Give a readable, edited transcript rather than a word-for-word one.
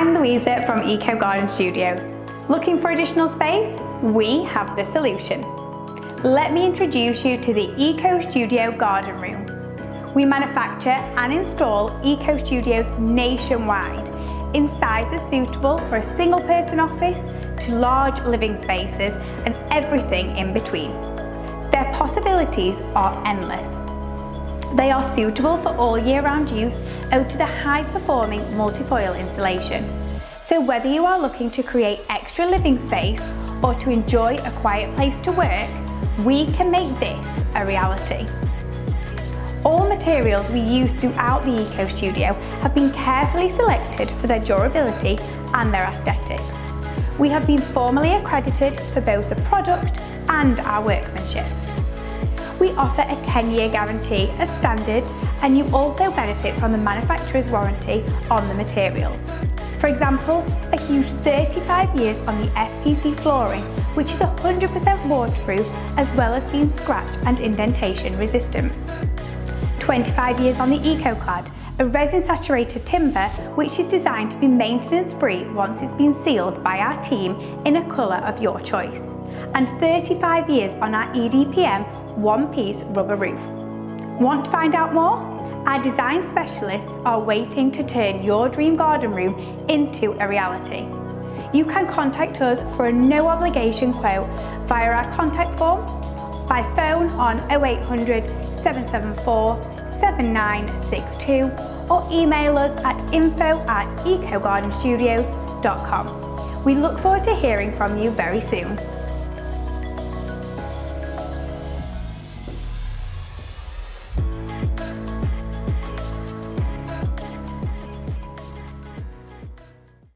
I'm Louisa from Garden Studios. Looking for additional space? We have the solution. Let me introduce you to the EcoStudio Garden Room. We manufacture and install EcoStudios nationwide in sizes suitable for a single person office to large living spaces and everything in between. Their possibilities are endless. They are suitable for all year round use owed to the high performing multi-foil insulation. So whether you are looking to create extra living space or to enjoy a quiet place to work, we can make this a reality. All materials we use throughout the EcoStudio have been carefully selected for their durability and their aesthetics. We have been formally accredited for both the product and our workmanship. We offer a 10-year guarantee as standard, and you also benefit from the manufacturer's warranty on the materials. For example, a huge 35 years on the FPC flooring, which is 100% waterproof as well as being scratch and indentation resistant. 25 years on the EcoClad, a resin-saturated timber which is designed to be maintenance-free once it's been sealed by our team in a colour of your choice. And 35 years on our EDPM one-piece rubber roof. Want to find out more? Our design specialists are waiting to turn your dream garden room into a reality. You can contact us for a no-obligation quote via our contact form, by phone on 0800 774 7962 or email us at info@ecogardenstudios.com. We look forward to hearing from you very soon.